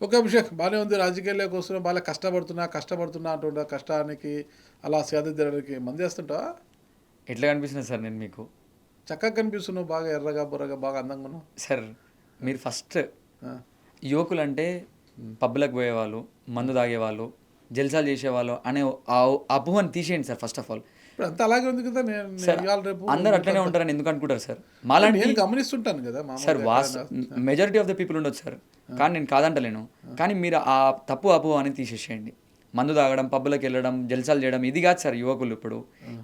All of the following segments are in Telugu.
ఒక విషయం బాగానే ఉంది. రాజకీయాల్లోకి వస్తున్నా బాగా కష్టపడుతున్నా అంటుంటా. కష్టానికి అలా సేద తీరడానికి మందేస్తుంటావా? ఎట్లా కనిపిస్తుంది సార్ నేను మీకు? చక్కగా కనిపిస్తున్నావు. బాగా ఎర్రగా, బుర్రగా, బాగా అందంగా ఉన్నావు. సార్ మీరు ఫస్ట్ ఆ, యువకులు అంటే పబ్లకు పోయేవాళ్ళు, మందు తాగేవాళ్ళు, జల్సాలు చేసేవాళ్ళు అనే ఆ అపోహను తీసేయండి సార్ ఫస్ట్ ఆఫ్ ఆల్. ఇప్పుడు అంతా అలాగే ఉంది కదా. నేను నేను సార్ ఇవాళ రేపు అందరు యూత్ అట్లనే అంతా ఉంటారని ఎందుకు అనుకుంటారు సార్? అంటే మాలాంటి నేను గమనిస్తుంటాను కదా సార్ మామూలుగా ఎక్కడైనా. మెజారిటీ ఆఫ్ ద పీపుల్ ఉండొచ్చు సార్, కానీ నేను కాదంటలేను. కానీ మీరు ఆ తప్పు అపోహ అని తీసేసేయండి. మందు తాగడం, పబ్బులకు వెళ్ళడం, జల్సాలు చేయడం ఇది కాదు సార్ యువకులు.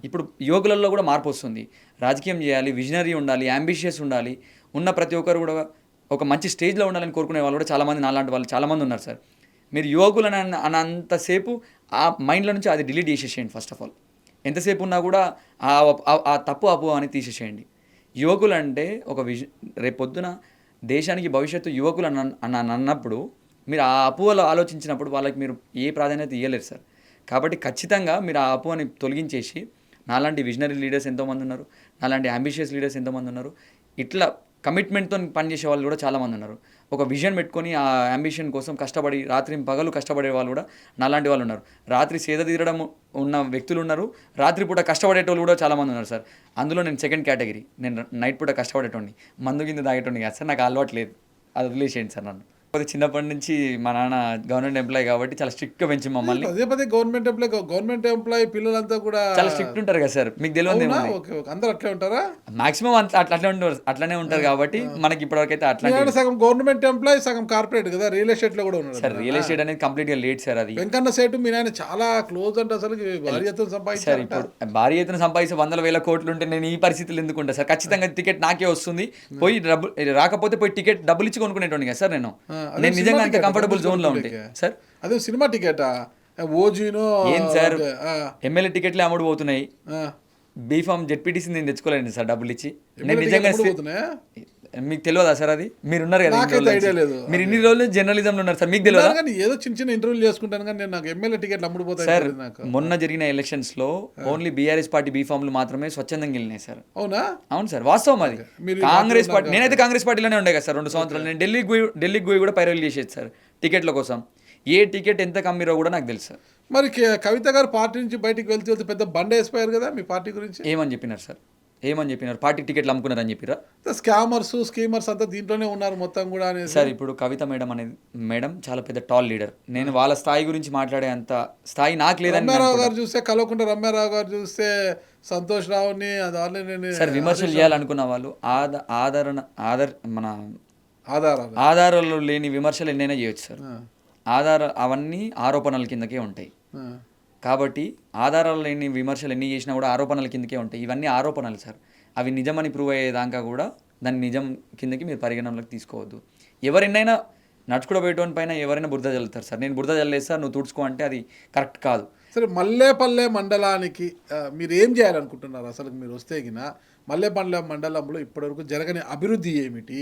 ఇప్పుడు యువకులలో కూడా మార్పు వస్తుంది. రాజకీయం చేయాలి, విజనరీ ఉండాలి, అంబిషియస్ ఉండాలి. ఉన్న ప్రతి ఒక్కరు కూడా ఒక మంచి స్టేజ్లో ఉండాలని కోరుకునే వాళ్ళు కూడా చాలామంది, నాలాంటి వాళ్ళు చాలామంది ఉన్నారు సార్. మీరు యువకులు అన్నంతసేపు ఆ మైండ్లో నుంచి అది డిలీట్ చేసేసేయండి ఫస్ట్ ఆఫ్ ఆల్. ఎంతసేపు ఉన్నా కూడా ఆ తప్పు అపోహ అని తీసేసేయండి. యువకులు అంటే ఒక రేపొద్దున దేశానికి భవిష్యత్తు యువకులు అన్నప్పుడు మీరు ఆ అపోహలో ఆలోచించినప్పుడు వాళ్ళకి మీరు ఏ ప్రాధాన్యత ఇవ్వలేరు సార్. కాబట్టి ఖచ్చితంగా మీరు ఆ అపోహని తొలగించేసి, నాలాంటి విజనరీ లీడర్స్ ఎంతోమంది ఉన్నారు, నాలాంటి అంబిషియస్ లీడర్స్ ఎంతోమంది ఉన్నారు, ఇట్లా కమిట్మెంట్తో పనిచేసే వాళ్ళు కూడా చాలామంది ఉన్నారు. ఒక విజన్ పెట్టుకొని ఆ అంబిషన్ కోసం కష్టపడి రాత్రి పగలు కష్టపడే వాళ్ళు కూడా నాలాంటి వాళ్ళు ఉన్నారు. రాత్రి సేద తీరడం ఉన్న వ్యక్తులు ఉన్నారు, రాత్రిపూట కష్టపడేటోళ్ళు కూడా చాలామంది ఉన్నారు సార్. అందులో నేను సెకండ్ కేటగిరీ. నేను నైట్ పూట కష్టపడేటోడిని, మందు కింద తాగేటోడిని కాదు సార్. నాకు అలవాటు లేదు, అది వదిలేసేయండి సార్ నన్ను. కాకపోతే చిన్నప్పటి నుంచి మా నాన్న గవర్నమెంట్ ఎంప్లాయీ కాబట్టి చాలా స్ట్రిక్ట్గా పెంచి మమ్మల్ని. పదే పదే గవర్నమెంట్ ఎంప్లాయీ పిల్లలంతా కూడా చాలా స్ట్రిక్ట్ ఉంటారు కదా సార్, మీకు తెలియదు అవునా? ఏముంది. ఓకే, ఓకే, అందరూ అట్లే ఉంటారా? మాక్సిమం అట్లనే ఉంటారు, అట్లనే ఉంటారు కాబట్టి మనకి ఇప్పటివరకు అయితే మీ అట్లాంటి. ఆడ సగం గవర్నమెంట్ ఎంప్లాయీ, సగం కార్పొరేట్ కదా. రియల్ ఎస్టేట్లో కూడా ఉన్నాడు సార్ కదా. రియల్ ఎస్టేట్ అనేది కంప్లీట్గా లేట్ సార్. అది వెంకన్న సేటు మీ నాయన చాలా క్లోజ్ అంటే అసలు భారీ ఎత్తున సార్ సంపాదించారట. ఇప్పుడు భారీ ఎత్తున సంపాదించి 100,000 కోట్లు ఉంటే నేను ఈ పరిస్థితులు ఎందుకు ఉంటా సార్? ఖచ్చితంగా టికెట్ నాకే వస్తుంది. పోయి డబ్బులు రాకపోతే పోయి టికెట్ డబ్బులు ఇచ్చి కొనుక్కునేటోని కదా సార్ నేను. అదే నేను సినిమా నిజంగా అంత టికెట్ కంఫర్టబుల్ జోన్లో ఉంటే సార్. అదే సినిమా టికెటా? ఓజీనో ఏం సార్, అదే, ఎమ్మెల్యే టికెట్లే అమ్ముడు పోతున్నాయి. ఆ. బీఫామ్ జెడ్పీటీసీ నేను తెచ్చుకోలేను సార్ డబ్బులు ఇచ్చి. నేను ఎమ్మెల్యే నిజంగా టికెట్ ఎప్పుడు పోతున్నాయా? మీకు తెలియదా సార్? అది మీరు ఉన్నారు కదా ఇన్ని నాకైతే రోజుల ఐడియా నుంచి. లేదు. మీరు ఇన్ని రోజులు జర్నలిజంలో ఉన్నారు సార్, మీకు తెలియదా? ఉన్నాను కానీ ఏదో చిన్న చిన్న ఇంటర్వ్యూలు చేసుకుంటాను కానీ నేను నాకు ఎమ్మెల్యే టికెట్లు అమ్ముడుపోతాయి సార్ తెలియదు నాకు. మొన్న జరిగిన ఎలక్షన్స్లో ఓన్లీ బీఆర్ఎస్ పార్టీ బీఫామ్లు మాత్రమే స్వచ్ఛందంగా వెళ్ళినాయి సార్. అవునా? అవును సార్, వాస్తవం అది. మీరు కాంగ్రెస్ పార్టీ, నాకు నేనైతే కాంగ్రెస్ పార్టీలోనే ఉండే కదా సార్ 2 సంవత్సరాలు. నేను ఢిల్లీకి పోయి కూడా పైరవీలు చేసేది సార్ టికెట్ల కోసం. ఏ టికెట్ ఎంత కమ్మిరో కూడా నాకు తెలుసు సార్. మరి కవిత గారు పార్టీ నుంచి బయటికి వెళ్తే పెద్ద బండ వేసిపోయారు కదా మీ పార్టీ గురించి. ఏమని చెప్పినారు సార్? ఏమని చెప్పినారు? పార్టీ టికెట్లు అమ్ముకున్నారని చెప్పిరా? స్కీమర్స్ అంతా దీంట్లోనే ఉన్నారు మొత్తం కూడా అనేసి. సార్ ఇప్పుడు కవిత మేడం చాలా పెద్ద టాల్ లీడర్. నేను వాళ్ళ స్థాయి గురించి మాట్లాడే అంత స్థాయి నాకు లేదని నేను రమ్యారావు గారు అనుకుంటా. చూస్తే కలవకుండా రమ్యారావు గారు చూస్తే సంతోష్ రావుని సార్ విమర్శలు చేయాలనుకున్న వాళ్ళు మన ఆధారాలు ఆధారాలు లేని విమర్శలు ఎన్నైనా చేయొచ్చు సార్. అవన్నీ ఆరోపణల కిందకే ఉంటాయి. ఆ. కాబట్టి ఆధారాలు లేని విమర్శలు ఎన్ని చేసినా కూడా ఆరోపణల కిందకే ఉంటాయి. ఇవన్నీ ఆరోపణలు సార్. అవి నిజమని ప్రూవ్ అయ్యేదాకా కూడా దాన్ని నిజం కిందకి మీరు పరిగణనలోకి తీసుకోవద్దు. ఎవరినైనా నడుచుకుంటూ పోయేటోని పైన ఎవరైనా బురద చల్లుతారు సార్. నేను బురద చల్లేస్తా, నువ్వు తుడుచుకో అంటే అది కరెక్ట్ కాదు. సరే, మల్లేపల్లె మండలానికి మీరు ఏం చేయాలనుకుంటున్నారు అసలు? మీరు వస్తే గిన మల్లేపల్లె మండలంలో ఇప్పటివరకు జరగని అభివృద్ధి ఏమిటి?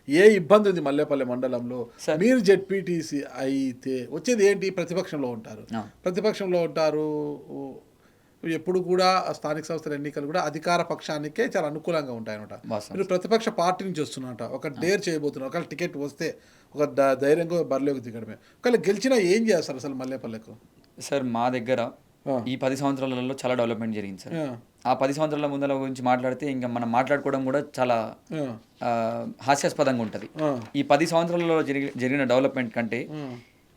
ఏ ఇబ్బంది ఉంది మల్లేపల్లె మండలంలో? మీరు జెడ్పీటీసీ అయితే వచ్చేది ఏంటి? ప్రతిపక్షంలో ఉంటారు. ఎప్పుడు కూడా స్థానిక సంస్థల ఎన్నికలు కూడా అధికార పక్షానికే చాలా అనుకూలంగా ఉంటాయన్నమాట. మీరు ప్రతిపక్ష పార్టీ నుంచి వస్తున్నట, ఒక డేర్ చేయబోతున్నారు. ఒకవేళ టికెట్ వస్తే ఒక ధైర్యంగా బరిలోకి దిగడమే. ఒకవేళ గెలిచినా ఏం చేస్తారు అసలు మల్లేపల్లెకు? సార్ మా దగ్గర ఈ 10 సంవత్సరాలలో చాలా డెవలప్మెంట్ జరిగింది సార్. ఆ 10 సంవత్సరాల ముందర గురించి మాట్లాడితే ఇంకా మనం మాట్లాడుకోవడం కూడా చాలా హాస్యాస్పదంగా ఉంటుంది. ఈ 10 సంవత్సరాలలో జరిగిన డెవలప్మెంట్ కంటే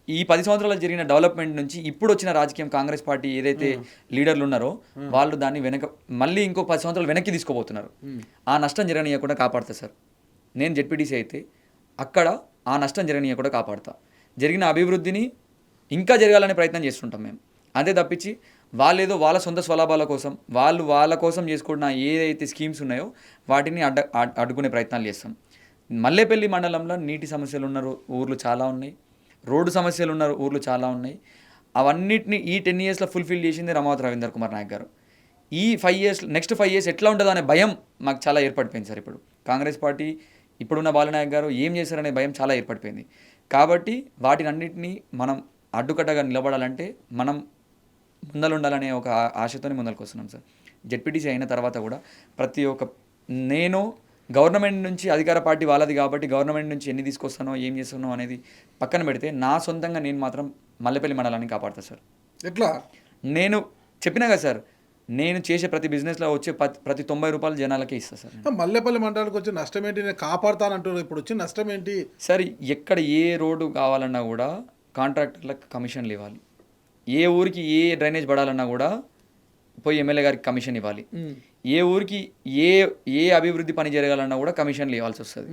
ఈ 10 సంవత్సరాలు జరిగిన డెవలప్మెంట్ నుంచి ఇప్పుడు వచ్చిన రాజకీయం కాంగ్రెస్ పార్టీ ఏదైతే లీడర్లు ఉన్నారో వాళ్ళు దాన్ని మళ్ళీ ఇంకో 10 సంవత్సరాలు వెనక్కి తీసుకోబోతున్నారు. ఆ నష్టం జరగనీయకుండా కాపాడుతా సార్. నేను జెడ్పీటీసీ అయితే అక్కడ ఆ నష్టం జరగనీయకుండా కాపాడుతా. జరిగిన అభివృద్ధిని ఇంకా జరగాలనే ప్రయత్నం చేస్తుంటాం మేము. అంతే తప్పించి వాళ్ళేదో వాళ్ళ సొంత స్వలాభాల కోసం వాళ్ళ కోసం చేసుకున్న ఏదైతే స్కీమ్స్ ఉన్నాయో వాటిని అడ్డుకునే ప్రయత్నాలు చేస్తాం. మల్లేపల్లి మండలంలో నీటి సమస్యలు ఉన్న ఊర్లు చాలా ఉన్నాయి, రోడ్డు సమస్యలు ఉన్న ఊర్లు చాలా ఉన్నాయి. అవన్నిటిని ఈ 10 ఇయర్స్లో ఫుల్ఫిల్ చేసింది రమావతి రవీందర్ కుమార్ నాయక్ గారు. ఈ 5 ఇయర్స్, నెక్స్ట్ 5 ఇయర్స్ ఎట్లా ఉంటుందో అనే భయం మాకు చాలా ఏర్పడిపోయింది సార్. ఇప్పుడు కాంగ్రెస్ పార్టీ, ఇప్పుడున్న బాలనాయక్ గారు ఏం చేశారనే భయం చాలా ఏర్పడిపోయింది. కాబట్టి వాటిని అన్నింటినీ మనం అడ్డుకట్టగా నిలబడాలంటే మనం ముందలుండాలనే ఒక ఆశతోనే ముందరకు వస్తున్నాం సార్. జెడ్పీటీసీ అయిన తర్వాత కూడా ప్రతి ఒక్క నేను గవర్నమెంట్ నుంచి అధికార పార్టీ వాళ్ళది కాబట్టి గవర్నమెంట్ నుంచి ఎన్ని తీసుకొస్తానో ఏం చేస్తానో అనేది పక్కన పెడితే నా సొంతంగా నేను మాత్రం మల్లెపల్లి మండలాన్ని కాపాడుతా సార్. ఎట్లా? నేను చెప్పినా కదా సార్, నేను చేసే ప్రతి బిజినెస్లో వచ్చే ప్రతి 90 రూపాయలు జనాలకే ఇస్తా సార్. మల్లెపల్లి మండలానికి వచ్చి నష్టం ఏంటి? నేను కాపాడుతానంటున్నారు, ఇప్పుడు వచ్చి నష్టం ఏంటి? సార్ ఎక్కడ ఏ రోడ్డు కావాలన్నా కూడా కాంట్రాక్టర్లకు కమిషన్లు ఇవ్వాలి. ఏ ఊరికి ఏ డ్రైనేజ్ పడాలన్నా కూడా పోయి ఎమ్మెల్యే గారికి కమిషన్ ఇవ్వాలి. ఏ ఊరికి ఏ ఏ అభివృద్ధి పని జరగాలన్నా కూడా కమిషన్లు ఇవ్వాల్సి వస్తుంది.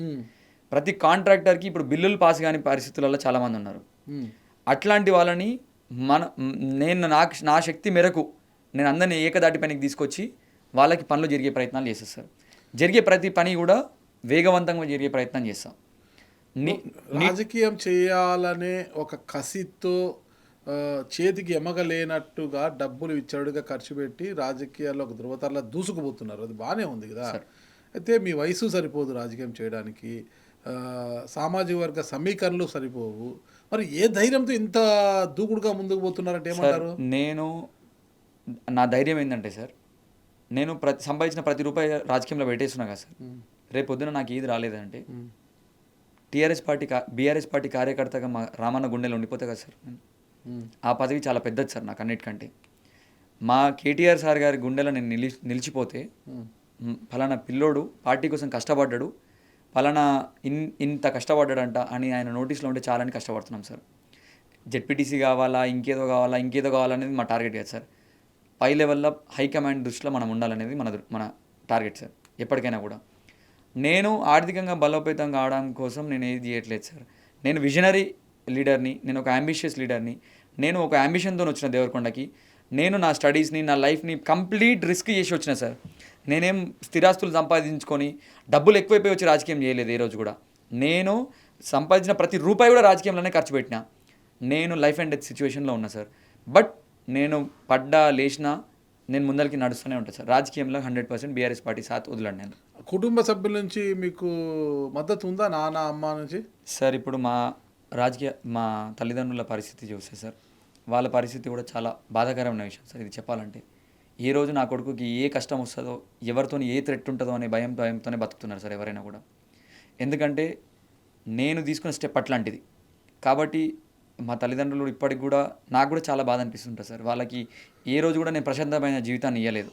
ప్రతి కాంట్రాక్టర్కి ఇప్పుడు బిల్లులు పాస్ కాని పరిస్థితులలో చాలామంది ఉన్నారు. అట్లాంటి వాళ్ళని నేను నా శక్తి మేరకు నేను అందరినీ ఏకదాటి పనికి తీసుకొచ్చి వాళ్ళకి పనులు జరిగే ప్రయత్నాలు చేస్తాను సార్. జరిగే ప్రతి పని కూడా వేగవంతంగా జరిగే ప్రయత్నం చేస్తాం. రాజకీయం చేయాలనే ఒక కసితో చేతికి ఎమగలేనట్టుగా డబ్బులు విచ్చడుగా ఖర్చు పెట్టి రాజకీయాల్లో ఒక ధృవతరలా దూసుకుపోతున్నారు. అది బాగానే ఉంది కదా. అయితే మీ వయసు సరిపోదు రాజకీయం చేయడానికి, సామాజిక వర్గ సమీకరణలు సరిపోవు. మరి ఏ ధైర్యంతో ఇంత దూకుడుగా ముందుకు పోతున్నారంటే ఏమంటారు? నా ధైర్యం ఏంటంటే సార్, నేను సంపాదించిన ప్రతి రూపాయి రాజకీయంలో పెట్టేస్తున్నా కదా సార్. రేపు పొద్దున నాకు ఏది రాలేదంటే బీఆర్ఎస్ పార్టీ కార్యకర్తగా మా రామన్న గుండెలో ఉండిపోతే కదా సార్. ఆ పదవి చాలా పెద్దది సార్ నాకు అన్నిటికంటే. మా కేటీఆర్ సార్ గారి గుండెలో నేను నిలిచిపోతే ఫలానా పిల్లోడు పార్టీ కోసం కష్టపడ్డాడు, ఫలానా ఇంత కష్టపడ్డాడంట అని ఆయన నోటీస్లో ఉంటే చాలని కష్టపడుతున్నాం సార్. జెడ్పీటీసీ కావాలా, ఇంకేదో కావాలనేది మా టార్గెట్ కాదు సార్. పై లెవెల్లో హైకమాండ్ దృష్టిలో మనం ఉండాలనేది మన టార్గెట్ సార్. ఎప్పటికైనా కూడా నేను ఆర్థికంగా బలోపేతం కావడం కోసం నేను ఏది చేయట్లేదు సార్. నేను విజనరీ లీడర్ని, నేను ఒక అంబిషియస్ లీడర్ని. నేను ఒక అంబిషన్తో వచ్చిన దేవరకొండకి. నేను నా స్టడీస్ని, నా లైఫ్ని కంప్లీట్ రిస్క్ చేసి వచ్చిన సార్. నేనేం స్థిరాస్తులు సంపాదించుకొని డబ్బులు ఎక్కువైపోయి వచ్చి రాజకీయం చేయలేదు ఏ రోజు కూడా. నేను సంపాదించిన ప్రతి రూపాయి కూడా రాజకీయంలోనే ఖర్చు పెట్టినా. నేను లైఫ్ అండ్ డెత్ సిచ్యువేషన్లో ఉన్నా సార్. బట్ నేను లేచినా నేను ముందరికి నడుస్తూనే ఉంటాను సార్. రాజకీయంలో 100% బీఆర్ఎస్ పార్టీ సాత్ వదలండి. నేను కుటుంబ సభ్యుల నుంచి మీకు మద్దతు ఉందా, నాన్న అమ్మ నుంచి? సార్ ఇప్పుడు మా తల్లిదండ్రుల పరిస్థితి చూస్తే సార్, వాళ్ళ పరిస్థితి కూడా చాలా బాధాకరమైన విషయం సార్. ఇది చెప్పాలంటే ఏ రోజు నా కొడుకుకి ఏ కష్టం వస్తుందో, ఎవరితో ఏ థ్రెట్ ఉంటుందో అనే భయంతోనే బతుకుతున్నారు సార్ ఎవరైనా కూడా. ఎందుకంటే నేను తీసుకున్న స్టెప్ అట్లాంటిది కాబట్టి మా తల్లిదండ్రులు ఇప్పటికి కూడా నాకు కూడా చాలా బాధ అనిపిస్తుంటుంది సార్. వాళ్ళకి ఏ రోజు కూడా నేను ప్రశాంతమైన జీవితాన్ని ఇవ్వలేదు.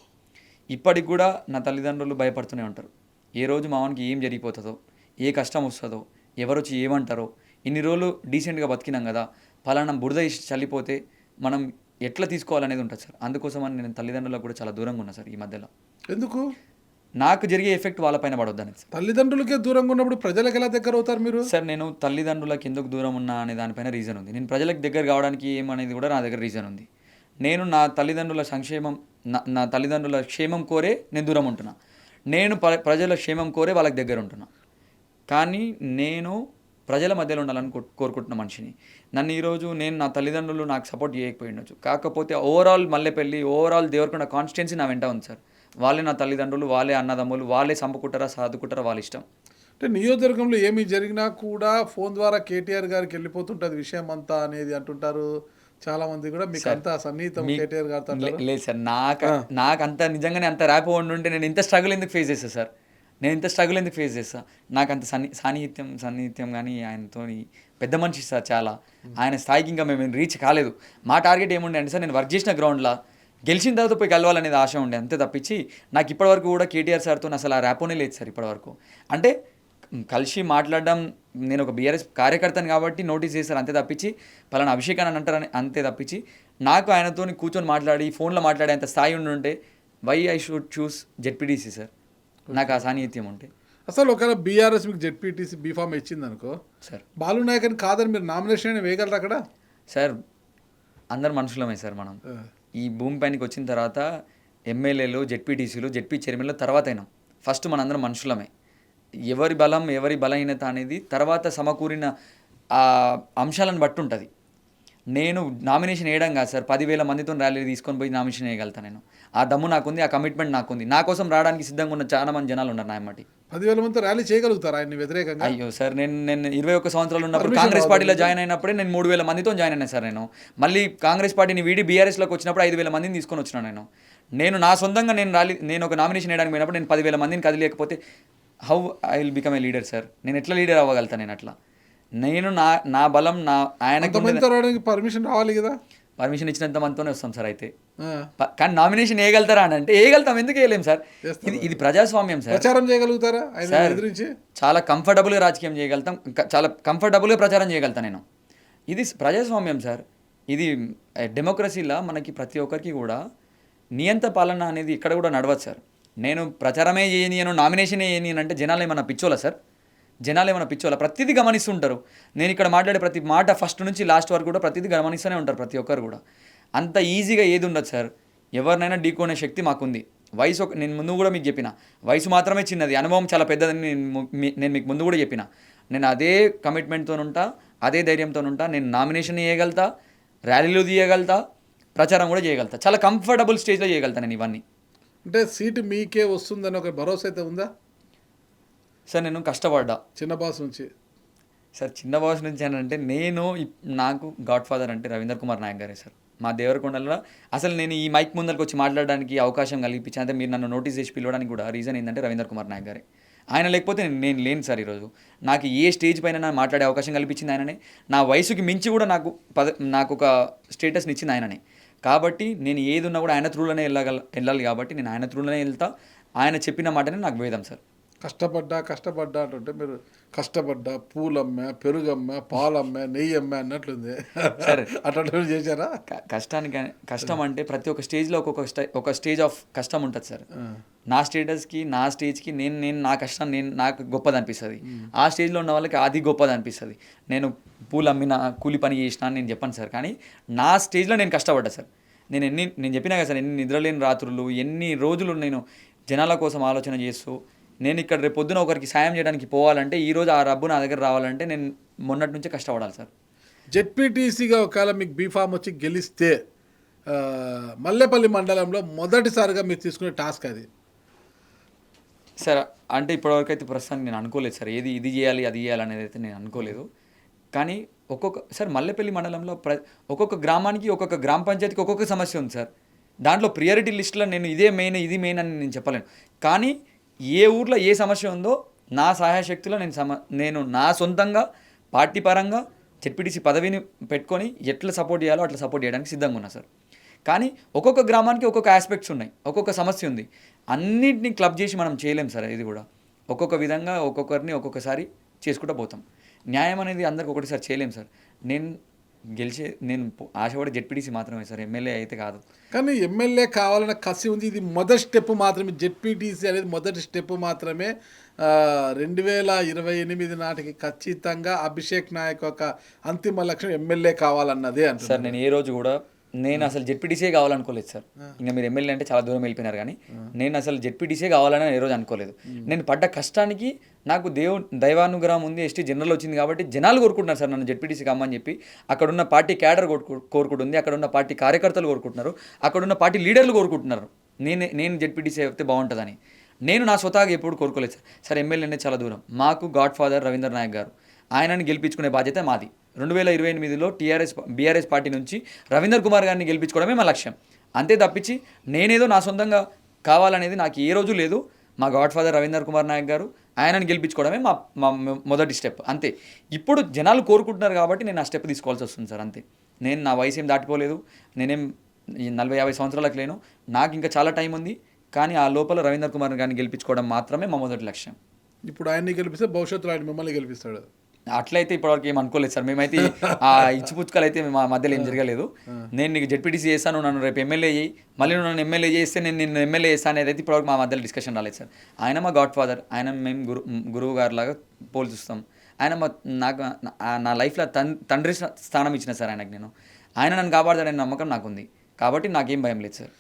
ఇప్పటికి కూడా నా తల్లిదండ్రులు భయపడుతూనే ఉంటారు. ఏ రోజు మావానికి ఏం జరిగిపోతుందో, ఏ కష్టం వస్తుందో, ఎవరు వచ్చి ఏమంటారో. ఇన్ని రోజులు డీసెంట్గా బతికినాం కదా, ఫలానా బురద ఇష్ట చల్లిపోతే మనం ఎట్లా తీసుకోవాలనేది ఉంటుంది సార్. అందుకోసం అని నేను తల్లిదండ్రులకు కూడా చాలా దూరంగా ఉన్నా సార్ ఈ మధ్యలో. ఎందుకు? నాకు జరిగే ఎఫెక్ట్ వాళ్ళపైన పడొద్దని సార్. తల్లిదండ్రులకే దూరంగా ఉన్నప్పుడు ప్రజలకు ఎలా దగ్గర అవుతారు మీరు? సార్ నేను తల్లిదండ్రులకు ఎందుకు దూరం ఉన్నా అనే దానిపైన రీజన్ ఉంది. నేను ప్రజలకు దగ్గర కావడానికి ఏమనేది కూడా నా దగ్గర రీజన్ ఉంది. నేను నా తల్లిదండ్రుల నా తల్లిదండ్రుల క్షేమం కోరే నేను దూరం ఉంటున్నా. నేను ప్రజల క్షేమం కోరే వాళ్ళకి దగ్గర ఉంటున్నా. కానీ నేను ప్రజల మధ్యలో ఉండాలని కోరుకుంటున్న మనిషిని. నన్ను ఈరోజు నా తల్లిదండ్రులు నాకు సపోర్ట్ చేయకపోయిండొచ్చు, కాకపోతే overall Mallepalli, overall Devarakonda constituency నా వెంట ఉంది సార్. వాళ్ళే నా తల్లిదండ్రులు, వాళ్ళే అన్నదమ్ములు, వాళ్ళే చంపుకుంటారా సాదుకుంటారా వాళ్ళ ఇష్టం. అంటే నియోజకవర్గంలో ఏమి జరిగినా కూడా ఫోన్ ద్వారా కేటీఆర్ గారికి వెళ్ళిపోతుంటుంది విషయం అంతా అనేది అంటుంటారు చాలామంది కూడా. మీకు అంత సన్నిహితం కేటీఆర్ గారితో? లేదు సార్, నాకు అంత నిజంగానే అంత ర్యాప్ ఉండుంటే నేను ఇంత స్ట్రగుల్ ఎందుకు ఫేస్ చేస్తాను సార్. నాకు అంత సాన్నిహిత్యం కానీ ఆయనతో పెద్ద మనిషి సార్ చాలా. ఆయన స్థాయికి ఇంకా మేము రీచ్ కాలేదు. మా టార్గెట్ ఏముండే అంటే సార్, నేను వర్క్ చేసిన గ్రౌండ్లో గెలిచిన తర్వాత పోయి కలవాలనేది ఆశ ఉండే, అంతే తప్పించి నాకు ఇప్పటివరకు కూడా కేటీఆర్ సార్తో అసలు ఆ ర్యాపోనే లేదు సార్ ఇప్పటివరకు. అంటే కలిసి మాట్లాడడం, నేను ఒక బీఆర్ఎస్ కార్యకర్తను కాబట్టి నోటీస్ చేశారు అంతే తప్పించి, పలానా అభిషేకాన్ని అంటారని అంతే తప్పించి, నాకు ఆయనతో కూర్చొని మాట్లాడి ఫోన్లో మాట్లాడే అంత స్థాయి ఉండుంటే why I should choose ZPTC sir. నాకు ఆ సాన్నిహిత్యం ఉంటే. అసలు ఒకవేళ బీఆర్ఎస్ మీకు జెడ్పీటీసీ బీఫామ్ ఇచ్చింది అనుకో సార్, బాలు నాయక్ అని కాదని మీరు నామినేషన్ వేయగలరు అక్కడ? సార్ అందరు మనుషులమే సార్. మనం ఈ భూమి పైనకి వచ్చిన తర్వాత ఎమ్మెల్యేలు, జెడ్పీటీసీలు, జెడ్పీ చైర్మన్లు తర్వాత అయినాం. ఫస్ట్ మనందరం మనుషులమే. ఎవరి బలం, ఎవరి బలహీనత అనేది తర్వాత సమకూరిన ఆ అంశాలను బట్టి ఉంటుంది. నేను నామినేషన్ వేయడం కాదు సార్, 10,000 మందితో ర్యాలీ తీసుకొని పోయి నామినేషన్ వేయగలుగుతాను. నేను ఆ దమ్ము నాకుంది, ఆ కమిట్మెంట్ నాకుంది. నా కోసం రావడానికి సిద్ధంగా ఉన్న చాలా మంది జనాలు ఉన్నారు నా ఎమ్మటి. 10,000 మందితో ర్యాలీ చేయగలుగుతారు ఆయన వ్యతిరేకంగా? అయ్యో సార్, నేను 21 సంవత్సరాలు ఉన్నప్పుడు కాంగ్రెస్ పార్టీలో జాయిన్ అయినప్పుడే నేను 3,000 మందితో జాయిన్ అయినా సార్. నేను మళ్ళీ కాంగ్రెస్ పార్టీని వీడి బీఆర్ఎస్లోకి వచ్చినప్పుడు 5,000 మందిని తీసుకొని వచ్చినాను. నేను నా సొంతంగా నేను ఒక నామినేషన్ వేయడానికి పోయినప్పుడు నేను 10,000 మందిని కదిలేకపోతే how I will become a leader sir? నేను ఎట్లా లీడర్ అవ్వగలుగుతాను? నేను అట్లా నేను నా బలం ఆయనకు అంతమంది రావడానికి పర్మిషన్ రావాలి కదా. పర్మిషన్ ఇచ్చినంత మందితోనే వస్తాం సార్. అయితే ఆ, కానీ నామినేషన్ వేయగలుగుతారా అని అంటే వేయగలుగుతాం, ఎందుకు వేయలేం సార్? ఇది ప్రజాస్వామ్యం సార్. ప్రచారం చేయగలుగుతారా ఆయన సార్ ఎదిరించి? చాలా కంఫర్టబుల్గా రాజకీయం చేయగలుగుతాం, చాలా కంఫర్టబుల్గా ప్రచారం చేయగలుగుతాను నేను. ఇది ప్రజాస్వామ్యం సార్. ఇది డెమోక్రసీలో మనకి ప్రతి ఒక్కరికి కూడా నియంత పాలన అనేది ఇక్కడ కూడా నడవదు సార్. నేను ప్రచారమే చేయనియను, నామినేషనే చేయని అంటే జనాలు ఏమన్నా పిచ్చోలా సార్? జనాలు ఏమైనా పిచ్చోలా? ప్రతిదీ గమనిస్తుంటారు. నేను ఇక్కడ మాట్లాడే ప్రతి మాట ఫస్ట్ నుంచి లాస్ట్ వరకు కూడా ప్రతిదీ గమనిస్తూనే ఉంటారు ప్రతి ఒక్కరు కూడా. అంత ఈజీగా ఏది ఉండదు సార్. ఎవరినైనా ఢీకొనే శక్తి మాకుంది. వయసు నేను ముందు కూడా మీకు చెప్పిన, వయసు మాత్రమే చిన్నది, అనుభవం చాలా పెద్దదని నేను మీకు ముందు కూడా చెప్పిన. నేను అదే కమిట్మెంట్తో ఉంటా, అదే ధైర్యంతో ఉంటా. నేను నామినేషన్ చేయగలుగుతా, ర్యాలీలు తీయగలుగుతా, ప్రచారం కూడా చేయగలుగుతా. చాలా కంఫర్టబుల్ స్టేజ్లో చేయగలుగుతా నేను ఇవన్నీ. అంటే సీటు మీకే వస్తుందని ఒక భరోసా అయితే ఉందా సార్ నేను కష్టపడ్డా చిన్న బాస్ నుంచి? సార్ చిన్న బాస్ నుంచి అని అంటే నాకు గాడ్ ఫాదర్ అంటే రవీంద్ర కుమార్ నాయక్ గారే సార్. మా దేవరకొండలో అసలు నేను ఈ మైక్ ముందరికి వచ్చి మాట్లాడడానికి అవకాశం కల్పించాను, అంటే మీరు నన్ను నోటీస్ చేసి పిలవడానికి కూడా రీజన్ ఏంటంటే రవీంద్ర కుమార్ నాయక్ గారే. ఆయన లేకపోతే నేను లేను సార్ ఈరోజు. నాకు ఏ స్టేజ్ పైన మాట్లాడే అవకాశం కల్పించింది ఆయననే. నా వయసుకి మించి కూడా నాకు ఒక స్టేటస్ని ఇచ్చింది ఆయననే. కాబట్టి నేను ఏది ఉన్నా కూడా ఆయన త్రూలోనే వెళ్ళాలి. కాబట్టి నేను ఆయన త్రూలోనే వెళ్తా. ఆయన చెప్పిన మాటనే నాకు వేదం సార్. కష్టపడ్డా అంటుంటే మీరు కష్టపడ్డా, పూలమ్మే, పెరుగమ్మే, పాలమ్మే, నెయ్యి అమ్మే అన్నట్లుంది. సరే అట్లా చేశారా? కష్టం అంటే ప్రతి ఒక్క స్టేజ్లో ఒక స్టేజ్ ఆఫ్ కష్టం ఉంటుంది సార్. నా స్టేజ్కి నేను నా కష్టం నాకు గొప్పది అనిపిస్తుంది. ఆ స్టేజ్లో ఉన్న వాళ్ళకి అది గొప్పది అనిపిస్తుంది. నేను పూలు అమ్మిన, కూలి పని చేసిన అని నేను చెప్పాను సార్. కానీ నా స్టేజ్లో నేను కష్టపడ్డా సార్. నేను చెప్పినా కదా సార్, ఎన్ని నిద్రలేని రాత్రులు, ఎన్ని రోజులు నేను జనాల కోసం ఆలోచన చేస్తూ, నేను ఇక్కడ రేపు పొద్దున ఒకరికి సాయం చేయడానికి పోవాలంటే, ఈరోజు ఆ రబ్బు నా దగ్గర రావాలంటే నేను మొన్నటి నుంచే కష్టపడాలి సార్. జెడ్పీటీసీగా ఒకవేళ మీకు బీఫామ్ వచ్చి గెలిస్తే మల్లేపల్లి మండలంలో మొదటిసారిగా మీరు తీసుకునే టాస్క్ అది సార్. అంటే ఇప్పటివరకు అయితే ప్రస్తుతానికి నేను అనుకోలేదు సార్, ఇది చేయాలి అది చేయాలి అనేది అయితే నేను అనుకోలేదు. కానీ మల్లెపల్లి మండలంలో ఒక్కొక్క గ్రామానికి, ఒక్కొక్క గ్రామ పంచాయతీకి ఒక్కొక్క సమస్య ఉంది సార్. దాంట్లో ప్రియారిటీ లిస్టులో నేను ఇది మెయిన్ అని నేను చెప్పలేను. కానీ ఏ ఊర్లో ఏ సమస్య ఉందో నా సహాయ శక్తిలో నేను నా సొంతంగా పార్టీ పరంగా జెడ్పీటీసీ పదవిని పెట్టుకొని ఎట్లా సపోర్ట్ చేయాలో అట్లా సపోర్ట్ చేయడానికి సిద్ధంగా ఉన్నా సార్. కానీ ఒక్కొక్క గ్రామానికి ఒక్కొక్క ఆస్పెక్ట్స్ ఉన్నాయి, ఒక్కొక్క సమస్య ఉంది. అన్నింటినీ క్లబ్ చేసి మనం చేయలేం సార్. ఇది కూడా ఒక్కొక్క విధంగా ఒక్కొక్కరిని ఒక్కొక్కసారి చేసుకుంటూ పోతాం. న్యాయం అనేది అందరికి ఒకటిసారి చేయలేం సార్. నేను ఆశపడే జెడ్పీటీసీ మాత్రమే సార్, ఎమ్మెల్యే అయితే కాదు. కానీ ఎమ్మెల్యే కావాలన్న కసి ఉంది. ఇది మొదటి స్టెప్ మాత్రమే. జెడ్పీటీసీ అనేది మొదటి స్టెప్ మాత్రమే. 2028 నాటికి ఖచ్చితంగా అభిషేక్ నాయక్ ఒక అంతిమ లక్ష్యం ఎమ్మెల్యే కావాలన్నదే అంటారు సార్. నేను ఏ రోజు కూడా అసలు జెడ్పీటీసీ కావాలనుకోలేదు సార్. ఇంకా మీరు ఎమ్మెల్యే అంటే చాలా దూరం వెళ్ళిపోయినారు. కానీ నేను అసలు జెడ్పీటీసీ కావాలని ఏ రోజు అనుకోలేదు. నేను పడ్డ కష్టానికి నాకు దైవానుగ్రహం ఉంది. ఎస్టీ జనరల్ వచ్చింది కాబట్టి జనాలు కోరుకుంటున్నారు సార్ నన్ను జెడ్పీటీసీ కామని చెప్పి. అక్కడున్న పార్టీ క్యాడర్ కోరుకుంటుంది, అక్కడున్న పార్టీ కార్యకర్తలు కోరుకుంటున్నారు, అక్కడున్న పార్టీ లీడర్లు కోరుకుంటున్నారు నేను జెడ్పీటీసీ అయితే బాగుంటుందని. నేను నా స్వతహాగా ఎప్పుడు కోరుకోలేదు సార్. సార్ ఎమ్మెల్యే అనేది చాలా దూరం. మాకు గాడ్ ఫాదర్ రవీంద్ర నాయక్ గారు, ఆయనని గెలిపించుకునే బాధ్యత మాది. 2028లో బీఆర్ఎస్ పార్టీ నుంచి రవీంద్ర కుమార్ గారిని గెలిపించుకోవడమే మా లక్ష్యం. అంతే తప్పించి నేనేదో నా సొంతంగా కావాలనేది నాకు ఏ రోజు లేదు. మా గాడ్ ఫాదర్ రవీంద్ర కుమార్ నాయక్ గారు, ఆయనని గెలిపించుకోవడమే మా మొదటి స్టెప్. అంతే. ఇప్పుడు జనాలు కోరుకుంటున్నారు కాబట్టి నేను ఆ స్టెప్ తీసుకోవాల్సి వస్తుంది సార్. అంతే. నేను నా వయసు ఏం దాటిపోలేదు. నేనేం 40-50 సంవత్సరాలకు లేను. నాకు ఇంకా చాలా టైం ఉంది. కానీ ఆ లోపల రవీంద్ర కుమార్ గారిని గెలిపించుకోవడం మాత్రమే మా మొదటి లక్ష్యం. ఇప్పుడు ఆయన్ని గెలిపిస్తే భవిష్యత్తులో ఆయన మిమ్మల్ని గెలిపిస్తాడు. అట్లయితే ఇప్పటివరకు ఏం అనుకోలేదు సార్. మేమైతే ఆ ఇచ్చిపుచ్చుకలు అయితే మా మధ్యలో ఏం జరగలేదు. నేను నీకు జెడ్పీటీసీ చేస్తాను, నన్ను రేపు ఎమ్మెల్యే చేయి, మళ్ళీ నువ్వు నన్ను ఎమ్మెల్యే చేస్తే నేను నిన్ను ఎమ్మెల్యే చేస్తాను అనేది అయితే ఇప్పటివరకు మా మధ్యలో డిస్కషన్ రాలేదు సార్. ఆయన మా గాడ్ ఫాదర్, ఆయన మేము గురువు గారు లాగా పోల్చుస్తాం. ఆయన నా లైఫ్లో తండ్రి స్థానం ఇచ్చిన సార్ ఆయనకు. ఆయన నన్ను కాపాడతాడనే నమ్మకం నాకుంది. కాబట్టి నాకేం భయం లేదు సార్.